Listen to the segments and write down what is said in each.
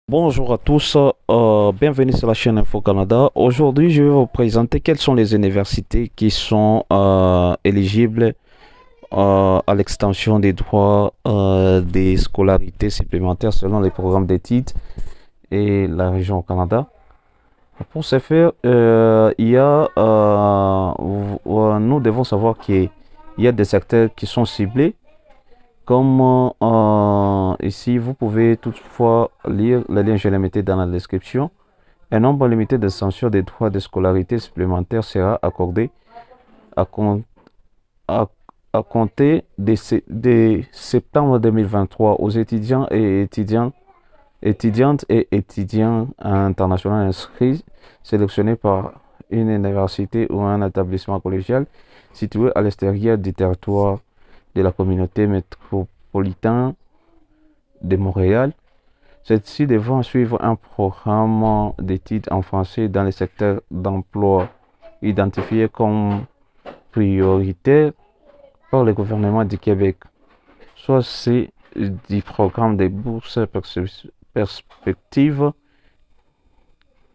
Bonjour à tous, bienvenue sur la chaîne Info Canada. Aujourd'hui, je vais vous présenter quelles sont les universités qui sont éligibles à l'extension des droits des scolarités supplémentaires selon les programmes d'études et la région au Canada. Pour ce faire, nous devons savoir qu'il y a des secteurs qui sont ciblés comme ici, vous pouvez toutefois lire le lien, je l'ai mis dans la description. Un nombre limité de censures des droits de scolarité supplémentaires sera accordé à, com- à- à compter de septembre 2023 aux étudiantes et étudiants internationaux inscrits sélectionnés par une université ou un établissement collégial situé à l'extérieur du territoire de la communauté métropolitaine de Montréal. Celles-ci devront suivre un programme d'études en français dans les secteurs d'emploi identifiés comme prioritaires par le gouvernement du Québec, soit c'est du programme des bourses perspectives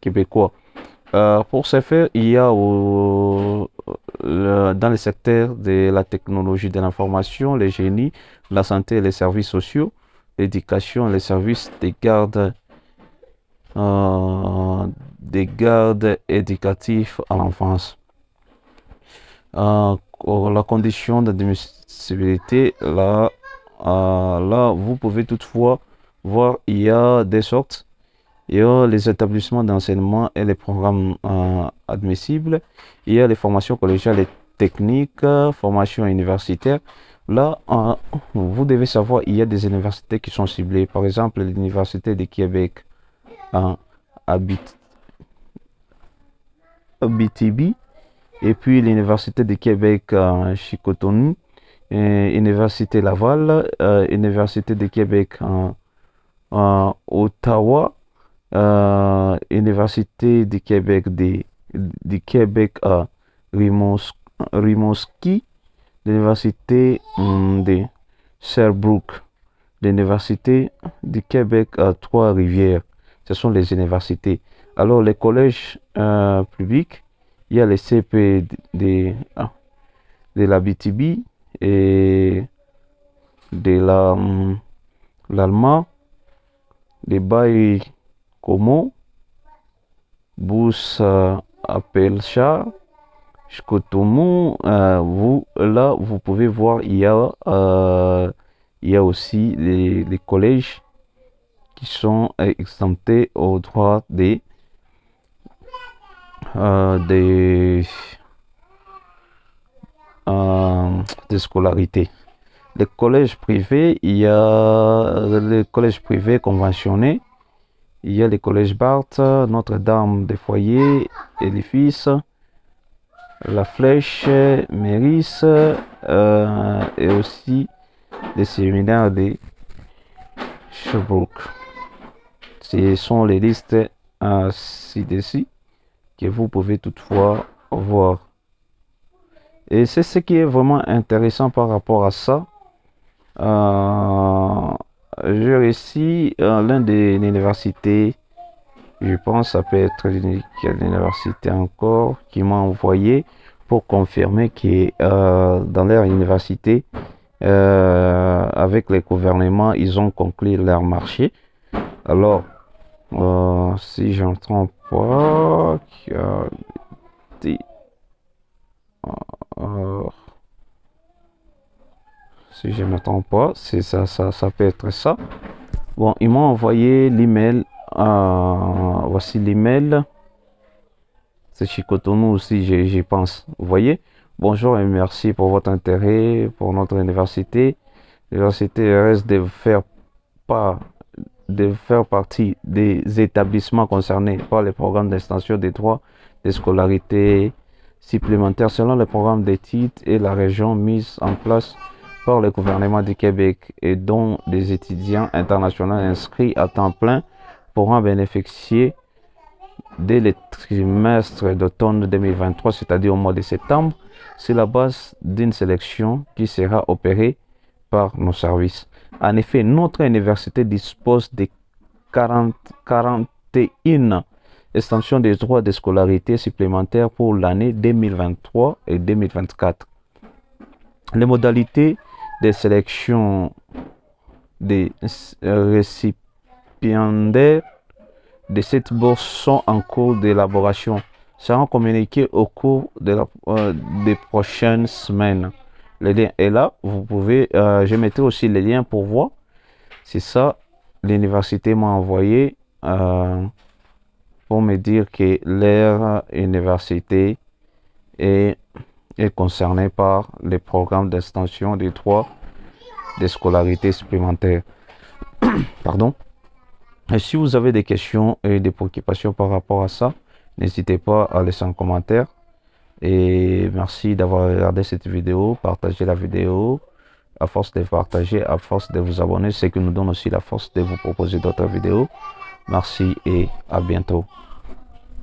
québécois. Pour ce faire, il y a dans le secteur de la technologie de l'information, les génies, la santé et les services sociaux, l'éducation, les services euh, des gardes éducatifs à l'enfance. La condition d'admissibilité, là, vous pouvez toutefois voir, il y a des sortes. Il y a les établissements d'enseignement et les programmes admissibles. Il y a les formations collégiales et techniques, formations universitaires. Là, vous devez savoir, il y a des universités qui sont ciblées. Par exemple, l'Université de Québec à Abitibi, et puis l'Université de Québec à Chicoutimi, et Université Laval, Université de Québec à Ottawa, Université du Québec à Rimouski, l'Université de Sherbrooke, l'Université du Québec à Trois-Rivières. Ce sont les universités. Alors, les collèges publics, il y a les CP de la BTB et de l'Alma, des Baye Como, Bous Appelcha, Shkotomo. Vous pouvez voir, il y a aussi les collèges qui sont exemptés au droit euh, des, des scolarités. Les collèges privés, il y a les collèges privés conventionnés, il y a les collèges Barthes, Notre-Dame des Foyers, Édifice, La Flèche, Méris, et aussi les séminaires de Sherbrooke. Ce sont les listes ci-dessus que vous pouvez toutefois voir. Et c'est ce qui est vraiment intéressant par rapport à ça. Euh, j'ai réussi l'un des universités, je pense ça peut être l'université encore, qui m'a envoyé pour confirmer que dans leur université, avec les gouvernements, ils ont conclu leur marché. Alors, si je ne me trompe pas, euh, si je ne me trompe pas, c'est ça, ça peut être ça. Bon, ils m'ont envoyé l'email. Voici l'email. C'est Chicotonou aussi, j'y pense. Vous voyez? Bonjour et merci pour votre intérêt pour notre université. L'université reste pas, de faire partie des établissements concernés par les programmes d'extension des droits de scolarité supplémentaires selon le programme d'études et la région mise en place par le gouvernement du Québec et dont des étudiants internationaux inscrits à temps plein pourront bénéficier dès le trimestre d'automne 2023, c'est-à-dire au mois de septembre, sur la base d'une sélection qui sera opérée par nos services. En effet, notre université dispose de 41 extensions des droits de scolarité supplémentaires pour l'année 2023 et 2024. Les modalités de sélection des récipiendaires de cette bourse sont en cours d'élaboration, seront communiquées au cours des prochaines semaines. Le lien est là, vous pouvez, je mettrai aussi les liens pour voir. C'est ça, l'université m'a envoyé pour me dire que leur université est concernée par les programmes d'extension des droits de scolarité supplémentaires. Pardon. Et si vous avez des questions et des préoccupations par rapport à ça, n'hésitez pas à laisser un commentaire. Et merci d'avoir regardé cette vidéo. Partagez la vidéo. À force de partager, à force de vous abonner, c'est ce qui nous donne aussi la force de vous proposer d'autres vidéos. Merci et à bientôt.